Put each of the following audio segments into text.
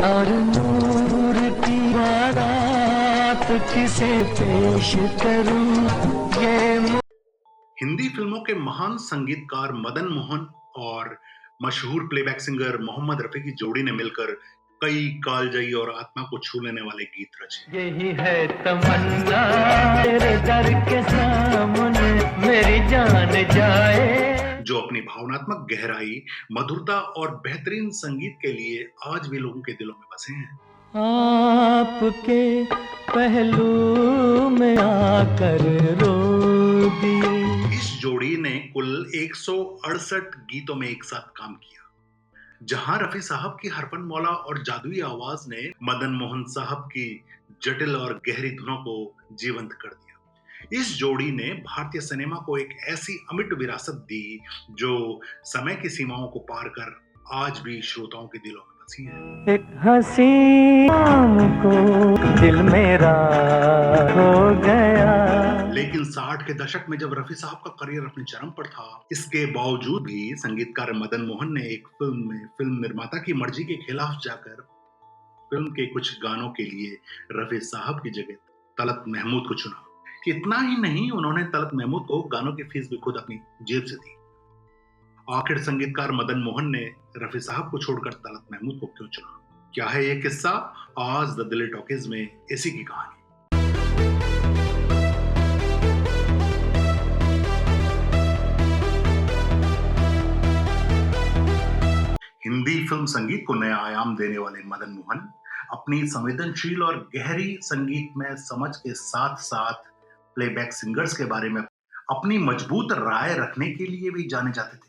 और नूर की बारात किसे पेश करूं ये। हिंदी फिल्मों के महान संगीतकार मदन मोहन और मशहूर प्लेबैक सिंगर मोहम्मद रफी की जोड़ी ने मिलकर कई कालजयी और आत्मा को छू लेने वाले गीत रचे। यही है तमन्ना तेरे दर के सामने मेरी जान जाए, जो अपनी भावनात्मक गहराई, मधुरता और बेहतरीन संगीत के लिए आज भी लोगों के दिलों में बसे हैं। आपके पहलू में आकर रो दिए। इस जोड़ी ने कुल 168 गीतों में एक साथ काम किया, जहां रफी साहब की हरफन मौला और जादुई आवाज ने मदन मोहन साहब की जटिल और गहरी धुनों को जीवंत कर दिया। इस जोड़ी ने भारतीय सिनेमा को एक ऐसी अमिट विरासत दी जो समय की सीमाओं को पार कर आज भी श्रोताओं के दिलों में बसी है। एक हंसी को दिल मेरा हो गया। लेकिन 60 के दशक में जब रफी साहब का करियर अपने चरम पर था, इसके बावजूद भी संगीतकार मदन मोहन ने एक फिल्म में फिल्म निर्माता की मर्जी के खिलाफ जाकर फिल्म के कुछ गानों के लिए रफी साहब की जगह तलत महमूद को चुना। इतना ही नहीं, उन्होंने तलत महमूद को गानों की फीस भी खुद अपनी जेब से दी। आखिर संगीतकार मदन मोहन ने रफी साहब को छोड़कर तलत महमूद को क्यों चुना? क्या है ये किस्सा? आज द दिल्ली टॉकीज में इसी की कहानी। हिंदी फिल्म संगीत को नया आयाम देने वाले मदन मोहन अपनी संवेदनशील और गहरी संगीत में समझ के साथ साथ प्लेबैक सिंगर्स के बारे में अपनी मजबूत राय रखने के लिए भी जाने जाते थे।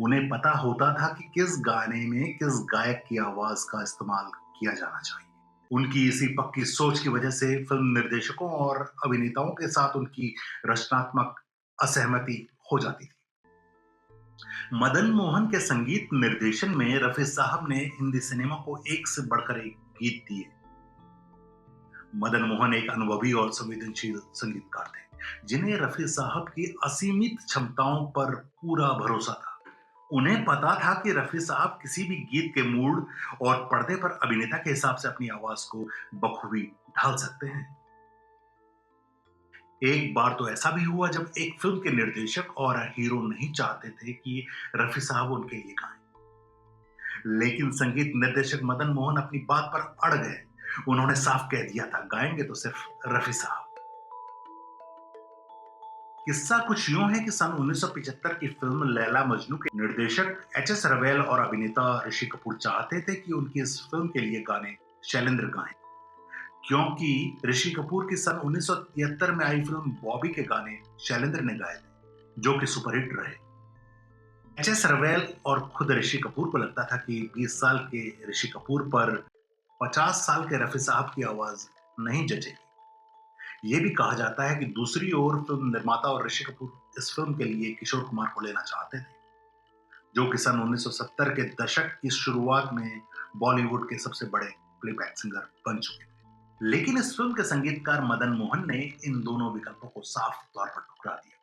उन्हें पता होता था कि किस गाने में किस गायक की आवाज का इस्तेमाल किया जाना चाहिए। उनकी इसी पक्की सोच की वजह से फिल्म निर्देशकों और अभिनेताओं के साथ उनकी रचनात्मक असहमति हो जाती थी। मदन मोहन के संगीत निर्देशन में रफी साहब ने हिंदी सिनेमा को एक से बढ़कर एक गीत दिए। मदन मोहन एक अनुभवी और संवेदनशील संगीतकार थे, जिन्हें रफी साहब की असीमित क्षमताओं पर पूरा भरोसा था। उन्हें पता था कि रफी साहब किसी भी गीत के मूड और पर्दे पर अभिनेता के हिसाब से अपनी आवाज को बखूबी ढाल सकते हैं। एक बार तो ऐसा भी हुआ जब एक फिल्म के निर्देशक और हीरो नहीं चाहते थे कि रफी साहब उनके लिए गाएं, लेकिन संगीत निर्देशक मदन मोहन अपनी बात पर अड़ गए। उन्होंने साफ कह दिया था, गाएंगे तो सिर्फ रफी साहब। किस्सा कुछ यूं है कि सन 1975 की फिल्म लैला मजनू के निर्देशक एच.एस. रवेल और अभिनेता ऋषि कपूर चाहते थे कि उनकी इस फिल्म के लिए गाने शैलेंद्र गाएं, क्योंकि ऋषि कपूर की सन 1973 में आई फिल्म बॉबी के गाने शैलेंद्र ने गाए थे, जो कि सुपरहिट रहे। एच.एस. रवेल और खुद ऋषि कपूर को लगता था कि 20 साल के ऋषि कपूर पर 50 साल के रफी साहब की आवाज नहीं जचेगी। यह भी कहा जाता है कि दूसरी ओर फिल्म निर्माता और ऋषि कपूर इस फिल्म के लिए किशोर कुमार को लेना चाहते थे, जो कि सन 1970 के दशक की शुरुआत में बॉलीवुड के सबसे बड़े प्लेबैक सिंगर बन चुके थे। लेकिन इस फिल्म के संगीतकार मदन मोहन ने इन दोनों विकल्पों को साफ तौर पर ठुकरा दिया।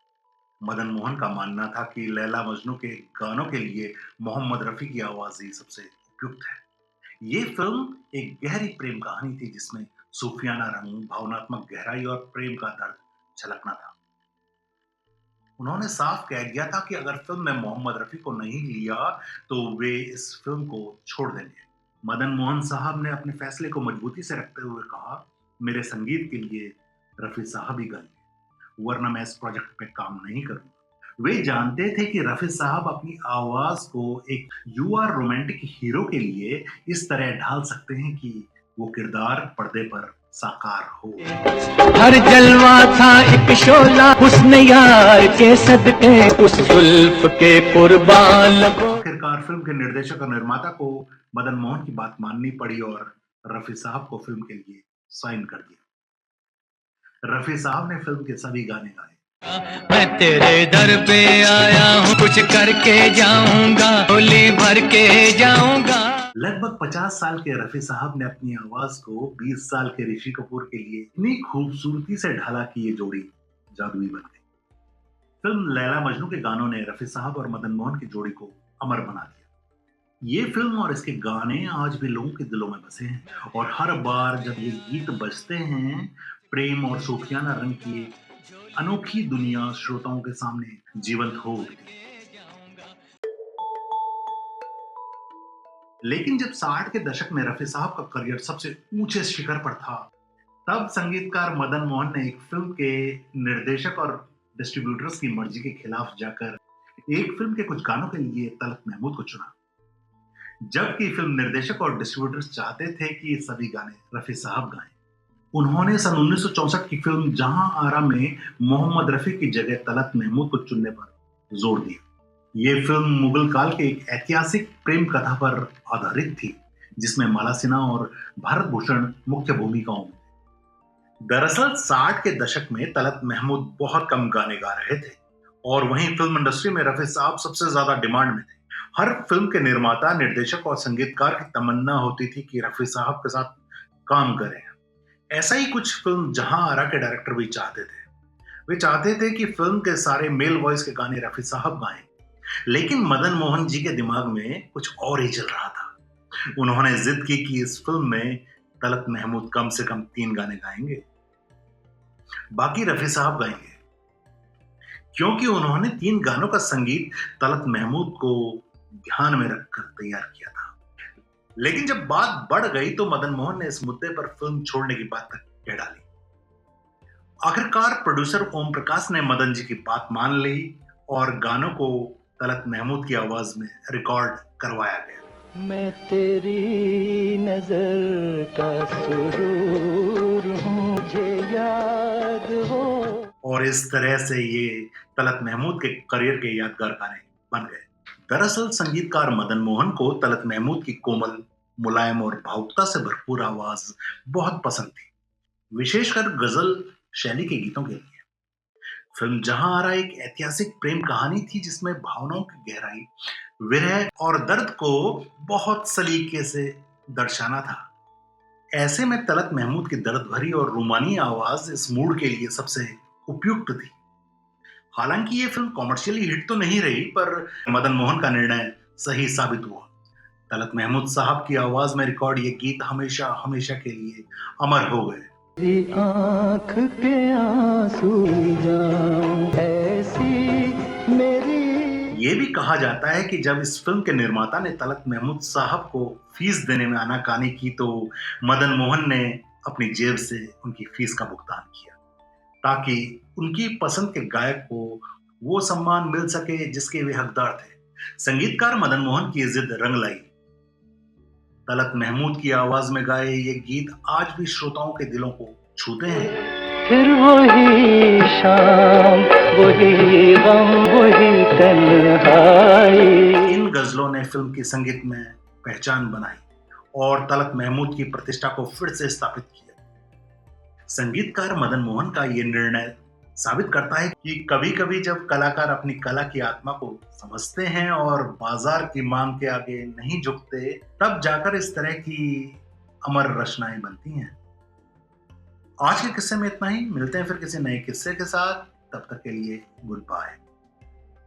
मदन मोहन का मानना था कि लैला मजनू के गानों के लिए मोहम्मद रफी की आवाज ही सबसे उपयुक्त है। ये फिल्म एक गहरी प्रेम कहानी थी, जिसमें सूफियाना रंग, भावनात्मक गहराई और प्रेम का दर्द झलकना था। उन्होंने साफ कह दिया था कि अगर फिल्म में मोहम्मद रफी को नहीं लिया तो वे इस फिल्म को छोड़ देंगे। मदन मोहन साहब ने अपने फैसले को मजबूती से रखते हुए कहा, मेरे संगीत के लिए रफी साहब ही गाएंगे, वरना मैं इस प्रोजेक्ट पे काम नहीं करूंगा। वे जानते थे कि रफी साहब अपनी आवाज को एक युवा रोमांटिक हीरो के लिए इस तरह ढाल सकते हैं कि वो किरदार पर्दे पर साकार हो। हर जलवा था एक शोला उसने यार के सदके उस जुल्फ के कुर्बान। आखिरकार फिल्म के निर्देशक और निर्माता को मदन मोहन की बात माननी पड़ी और रफी साहब को फिल्म के लिए साइन कर दिया। रफी साहब ने फिल्म के सभी गाने गाए। मैं तेरे दर पे आया हूँ, कुछ करके जाऊंगा, होली भर के जाऊंगा। लगभग 50 साल के रफी साहब ने अपनी आवाज को 20 साल के ऋषि कपूर के लिए इतनी खूबसूरती से ढाला कि ये जोड़ी जादुई बन गई। फिल्म लैला मजनू के गानों ने रफी साहब और मदन मोहन की जोड़ी को अमर बना दिया। ये फिल्म और इसके गाने आज भी लोगों के दिलों में बसे हैं और हर बार जब ये गीत बजते हैं, प्रेम और सूफियाना रंग की एक अनोखी दुनिया श्रोताओं के सामने जीवंत हो उठती है। लेकिन जब 60 के दशक में रफी साहब का करियर सबसे ऊंचे शिखर पर था, तब संगीतकार मदन मोहन ने एक फिल्म के निर्देशक और डिस्ट्रीब्यूटर्स की मर्जी के खिलाफ जाकर एक फिल्म के कुछ गानों के लिए तलत महमूद को चुना। जबकि फिल्म निर्देशक और डिस्ट्रीब्यूटर्स चाहते थे कि ये सभी गाने रफी साहब गाएं। उन्होंने सन 1964 की फिल्म जहां आरा में मोहम्मद रफी की जगह तलत महमूद को चुनने पर जोर दिया। ये फिल्म मुगल काल के एक ऐतिहासिक प्रेम कथा पर आधारित थी, जिसमें माला सिन्हा और भारत भूषण मुख्य भूमिकाओं में थे। दरअसल 60 के दशक में तलत महमूद बहुत कम गाने गा रहे थे और वहीं फिल्म इंडस्ट्री में रफी साहब सबसे ज्यादा डिमांड में थे। हर फिल्म के निर्माता, निर्देशक और संगीतकार की तमन्ना होती थी कि रफी साहब के साथ काम करें। ऐसा ही कुछ फिल्म जहां आरा के डायरेक्टर भी चाहते थे। वे चाहते थे कि फिल्म के सारे मेल वॉइस के गाने रफी साहब गाएं, लेकिन मदन मोहन जी के दिमाग में कुछ और ही चल रहा था। उन्होंने जिद की कि इस फिल्म में तलत महमूद कम से कम 3 गाने गाएंगे, बाकी रफी साहब गाएंगे, क्योंकि उन्होंने 3 गानों का संगीत तलत महमूद को ध्यान में रखकर तैयार किया था। लेकिन जब बात बढ़ गई तो मदन मोहन ने इस मुद्दे पर फिल्म छोड़ने की बात तक कह डाली। आखिरकार प्रोड्यूसर ओम प्रकाश ने मदन जी की बात मान ली और गानों को तलत महमूद की आवाज में रिकॉर्ड करवाया गया। मैं तेरी नजर का सुरूर हूँ, मुझे याद हो। और इस तरह से ये तलत महमूद के करियर के यादगार गाने बन गए। दरअसल संगीतकार मदन मोहन को तलत महमूद की कोमल, मुलायम और भावुकता से भरपूर आवाज बहुत पसंद थी, विशेषकर गजल शैली के गीतों के लिए। फिल्म जहां आरा एक ऐतिहासिक प्रेम कहानी थी जिसमें भावनाओं की गहराई, विरह और दर्द को बहुत सलीके से दर्शाना था। ऐसे में तलत महमूद की दर्द भरी और रूमानी आवाज इस मूड के लिए सबसे उपयुक्त थी। हालांकि ये फिल्म कॉमर्शियली हिट तो नहीं रही, पर मदन मोहन का निर्णय सही साबित हुआ। तलत महमूद साहब की आवाज में रिकॉर्ड ये गीत हमेशा हमेशा के लिए अमर हो गए। तेरी आँख के आंसू जाऊं ऐसी मेरी। ये भी कहा जाता है कि जब इस फिल्म के निर्माता ने तलत महमूद साहब को फीस देने में आनाकानी की तो मदन मोहन ने अपनी जेब से उनकी फीस का भुगतान किया, ताकि उनकी पसंद के गायक को वो सम्मान मिल सके जिसके वे हकदार थे। संगीतकार मदन मोहन की जिद रंग लाई। तलत महमूद की आवाज में गाए ये गीत आज भी श्रोताओं के दिलों को छूते हैं। फिर वही शाम, वही गम, वही तन्हाई। इन गजलों ने फिल्म की संगीत में पहचान बनाई और तलत महमूद की प्रतिष्ठा को फिर से स्थापित किया। संगीतकार मदन मोहन का ये निर्णय साबित करता है कि कभी-कभी जब कलाकार अपनी कला की आत्मा को समझते हैं और बाजार की मांग के आगे नहीं झुकते, तब जाकर इस तरह की अमर रचनाएं बनती हैं। आज के किस्से में इतना ही। मिलते हैं फिर किसी नए किस्से के साथ। तब तक के लिए गुड बाय।